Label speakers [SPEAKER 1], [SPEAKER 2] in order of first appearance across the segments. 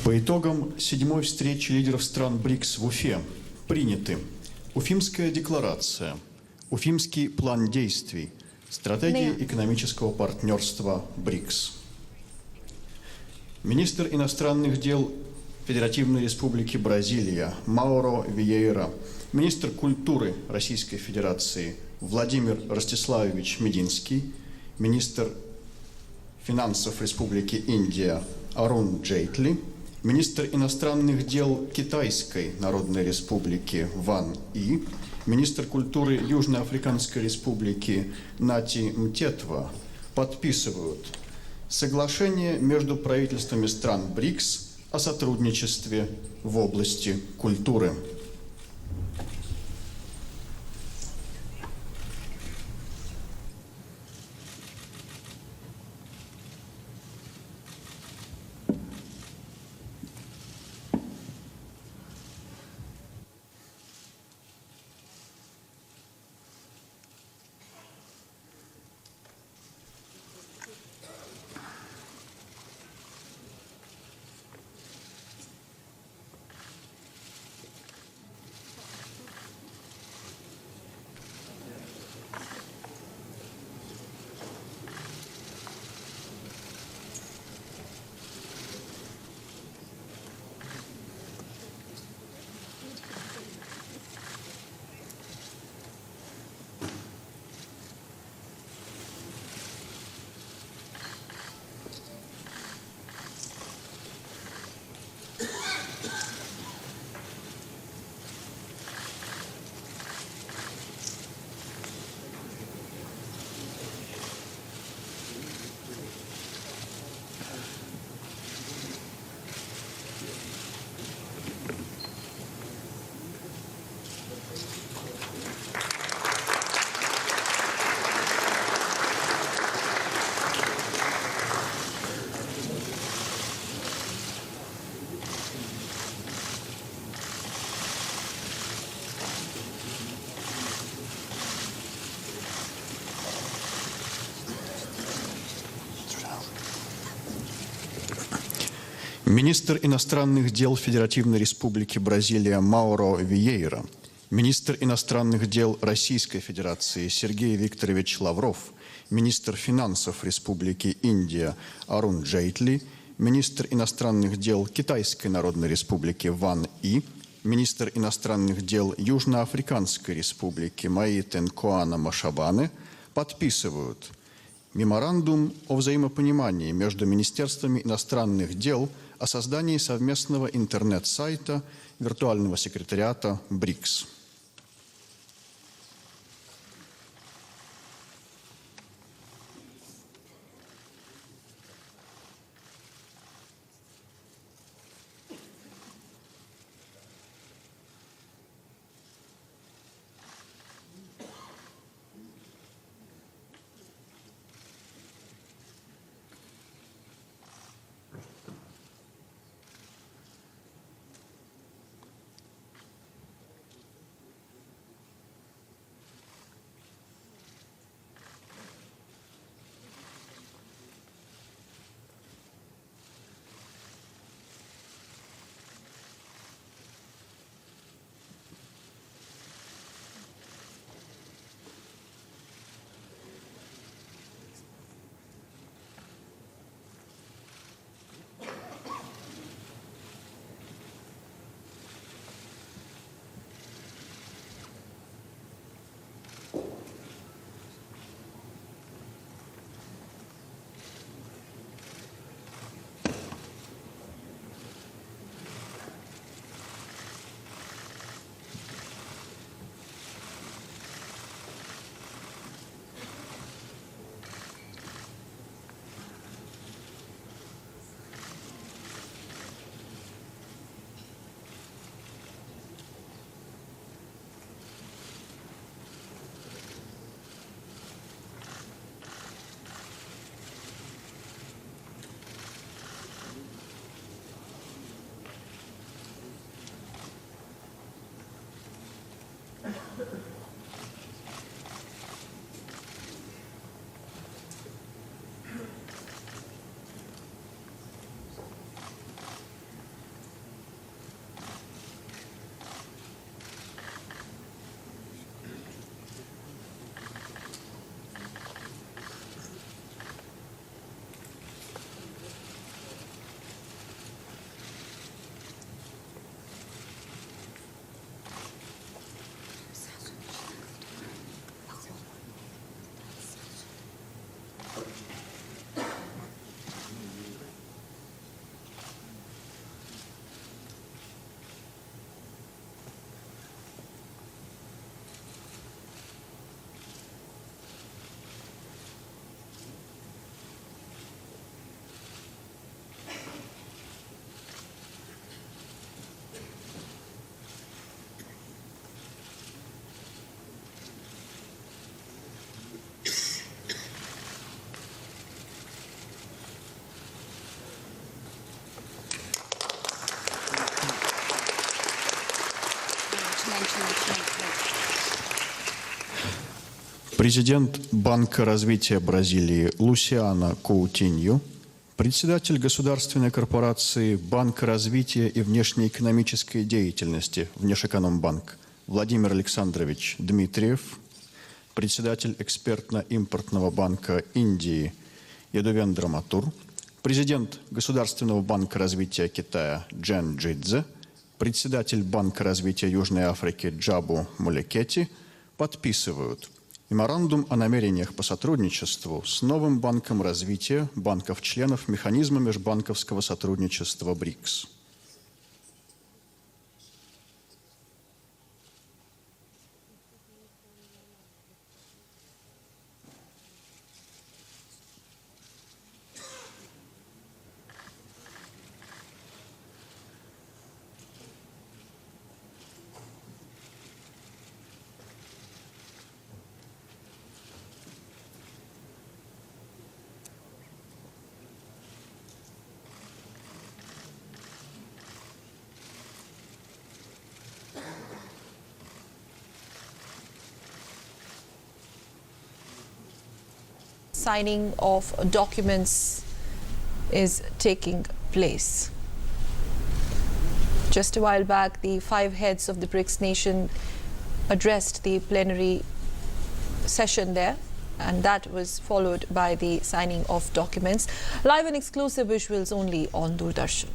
[SPEAKER 1] По итогам седьмой встречи лидеров стран БРИКС в Уфе приняты Уфимская декларация, Уфимский план действий, стратегия экономического партнерства БРИКС. Министр иностранных дел Федеративной Республики Бразилия Мауро Виейра, министр культуры Российской Федерации Владимир Ростиславович Мединский, министр финансов Республики Индия Арун Джейтли, министр иностранных дел Китайской Народной Республики Ван И, министр культуры Южноафриканской Республики Нати Мтетва подписывают соглашение между правительствами стран БРИКС о сотрудничестве в области культуры. Министр иностранных дел Федеративной Республики Бразилия Мауро Виейра, министр иностранных дел Российской Федерации Сергей Викторович Лавров, министр финансов Республики Индия Арун Джейтли, министр иностранных дел Китайской Народной Республики Ван И, министр иностранных дел Южноафриканской Республики Маитен Коана Машабане подписывают меморандум о взаимопонимании между Министерствами иностранных дел о создании совместного интернет-сайта виртуального секретариата БРИКС. президент Банка развития Бразилии Лусиано Каутинью, председатель государственной корпорации Банка развития и внешнеэкономической деятельности Внешэкономбанк Владимир Александрович Дмитриев, председатель экспертно-импортного банка Индии Ядувендра Матур, президент Государственного банка развития Китая Джен Джидзе, председатель Банка развития Южной Африки Джабу Мулекети подписывают меморандум о намерениях по сотрудничеству с новым Банком развития банков-членов механизма межбанковского сотрудничества БРИКС.
[SPEAKER 2] Signing of documents is taking place. Just a while back, the 5 heads of the BRICS nation addressed the plenary session there, and that was followed by the signing of documents. Live and exclusive visuals only on Doordarshan.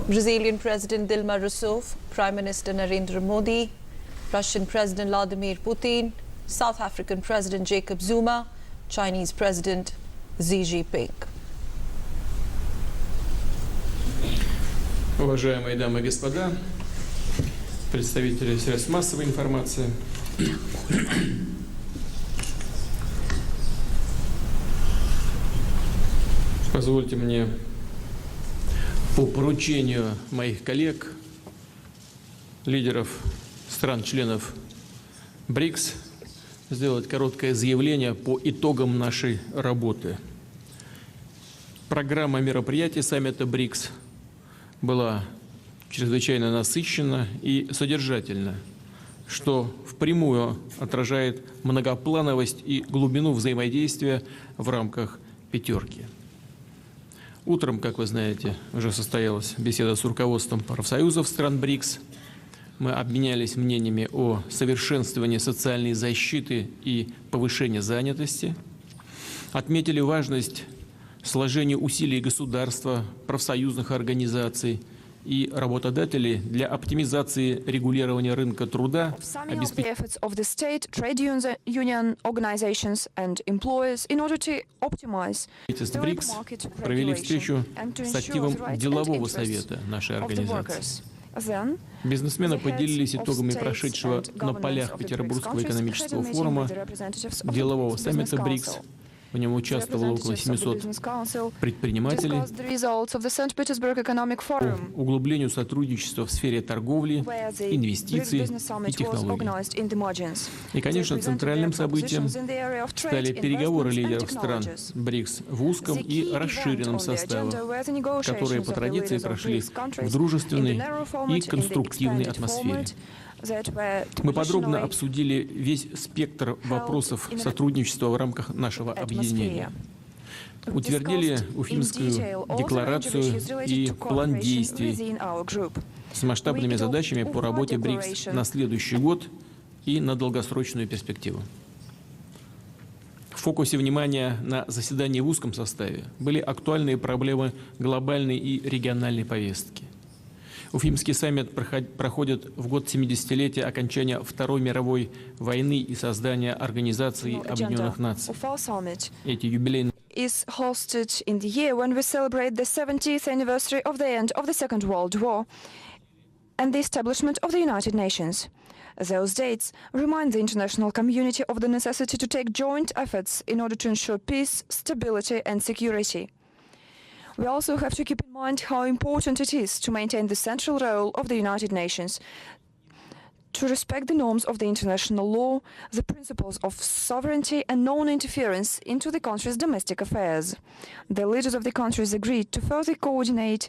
[SPEAKER 2] Brazilian President Dilma Rousseff, Prime Minister Narendra Modi, Russian President Vladimir Putin, South African President Jacob Zuma, Chinese President Xi Jinping.
[SPEAKER 3] Уважаемые дамы и господа, представители средств массовой информации, позвольте мне по поручению моих коллег, лидеров стран-членов БРИКС, сделать короткое заявление по итогам нашей работы. Программа мероприятий саммита БРИКС была чрезвычайно насыщенна и содержательна, что впрямую отражает многоплановость и глубину взаимодействия в рамках «пятерки». Утром, как вы знаете, уже состоялась беседа с руководством профсоюзов стран БРИКС. Мы обменялись мнениями о совершенствовании социальной защиты и повышении занятости. Отметили важность сложения усилий государства, профсоюзных организаций и работодателей для оптимизации регулирования рынка труда, обеспечения БРИКС провели встречу с активом делового совета нашей организации. Бизнесмены поделились итогами прошедшего на полях Петербургского экономического форума делового саммита БРИКС. В нем участвовало около 700 предпринимателей по углублению сотрудничества в сфере торговли, инвестиций и технологий. И, конечно, центральным событием стали переговоры лидеров стран БРИКС в узком и расширенном составе, которые по традиции прошли в дружественной и конструктивной атмосфере. Мы подробно обсудили весь спектр вопросов сотрудничества в рамках нашего объединения. Утвердили Уфимскую декларацию и план действий с масштабными задачами по работе БРИКС на следующий год и на долгосрочную перспективу. В фокусе внимания на заседании в узком составе были актуальные проблемы глобальной и региональной повестки. Уфимский саммит проходит в год 70-летия окончания Второй мировой войны и создания Организации Объединенных Наций. Эти юбилейные
[SPEAKER 4] is hosted in the year when we celebrate the 70th anniversary of the end of the Second World War and the establishment of the United Nations. Those dates remind the international community of the necessity to take joint efforts in order to ensure peace, stability and security. We also have to keep in mind how important it is to maintain the central role of the United Nations, to respect the norms of the international law, the principles of sovereignty and non-interference into the country's domestic affairs. The leaders of the countries agreed to further coordinate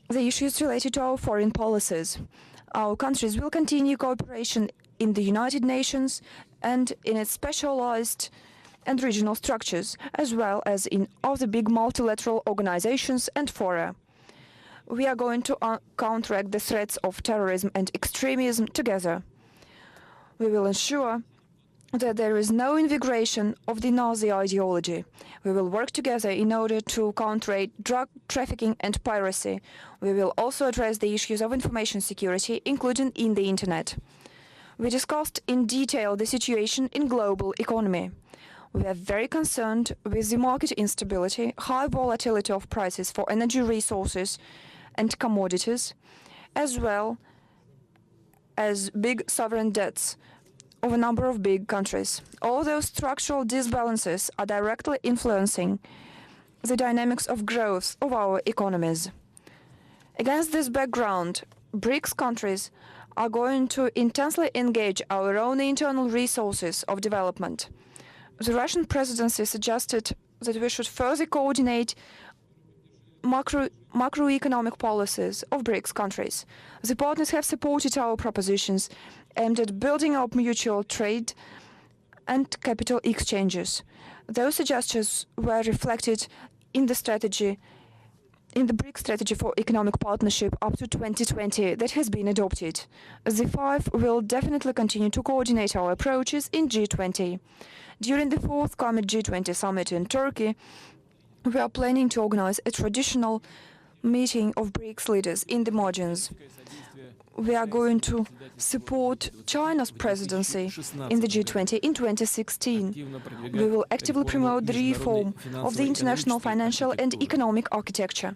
[SPEAKER 4] the issues related to our foreign policies. Our countries will continue cooperation in the United Nations and in its specialized and regional structures, as well as in other big multilateral organizations and fora. We are going to counteract the threats of terrorism and extremism together. We will ensure that there is no invigoration of the Nazi ideology. We will work together in order to counteract drug trafficking and piracy. We will also address the issues of information security, including in the Internet. We discussed in detail the situation in global economy. We are very concerned with the market instability, high volatility of prices for energy resources and commodities, as well as big sovereign debts of a number of big countries. All those structural disbalances are directly influencing the dynamics of growth of our economies. Against this background, BRICS countries are going to intensely engage our own internal resources of development. The Russian presidency suggested that we should further coordinate macroeconomic policies of BRICS countries. The partners have supported our propositions aimed at building up mutual trade and capital exchanges. Those suggestions were reflected in the strategy, in the BRICS strategy for economic partnership up to 2020 that has been adopted. The five will definitely continue to coordinate our approaches in G20. During the forthcoming G20 summit in Turkey, we are planning to organize a traditional meeting of BRICS leaders in the margins. We are going to support China's presidency in the G20 in 2016. We will actively promote the reform of the international financial and economic architecture.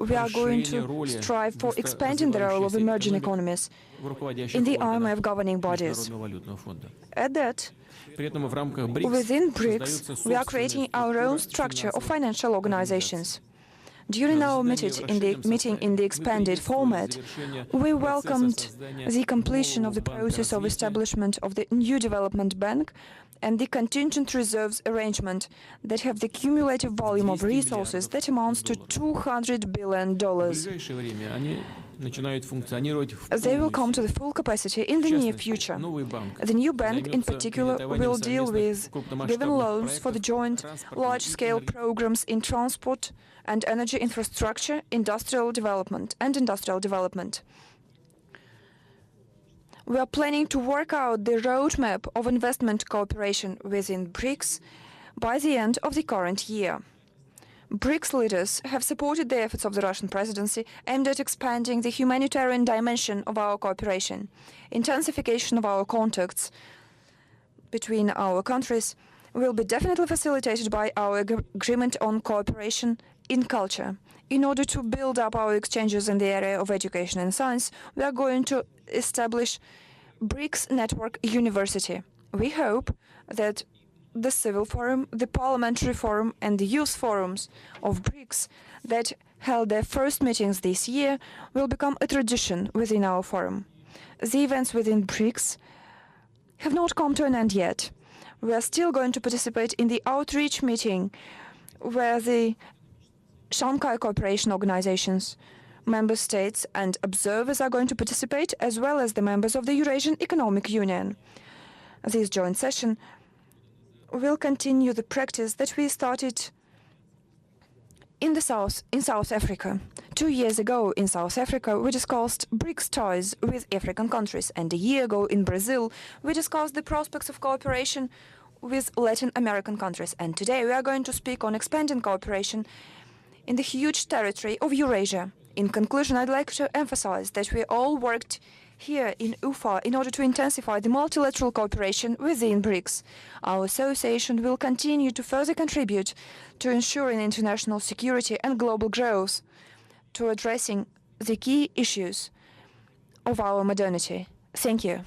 [SPEAKER 4] We are going to strive for expanding the role of emerging economies in the IMF governing bodies. At that, within BRICS, we are creating our own structure of financial organizations. During our meeting in the expanded format, we welcomed the completion of the process of establishment of the new development bank and the contingent reserves arrangement that have the cumulative volume of resources that amounts to $200 billion. They will come to the full capacity in the near future. The new bank, in particular, will deal with giving loans for the joint large-scale programs in transport and energy infrastructure, industrial development. We are planning to work out the roadmap of investment cooperation within BRICS by the end of the current year. BRICS leaders have supported the efforts of the Russian presidency aimed at expanding the humanitarian dimension of our cooperation. Intensification of our contacts between our countries will be definitely facilitated by our agreement on cooperation in culture. In order to build up our exchanges in the area of education and science, we are going to establish BRICS Network University. We hope that the Civil Forum, the Parliamentary Forum, and the Youth Forums of BRICS that held their first meetings this year will become a tradition within our forum. The events within BRICS have not come to an end yet. We are still going to participate in the outreach meeting where the Shanghai Cooperation Organizations, member states and observers are going to participate, as well as the members of the Eurasian Economic Union. This joint session will continue the practice that we started in South Africa. 2 years ago in South Africa, we discussed BRICS ties with African countries, and a year ago in Brazil, we discussed the prospects of cooperation with Latin American countries. And today we are going to speak on expanding cooperation in the huge territory of Eurasia. In conclusion, I'd like to emphasize that we all worked here in UFA in order to intensify the multilateral cooperation within BRICS. Our association will continue to further contribute to ensuring international security and global growth, to addressing the key issues of our modernity. Thank you.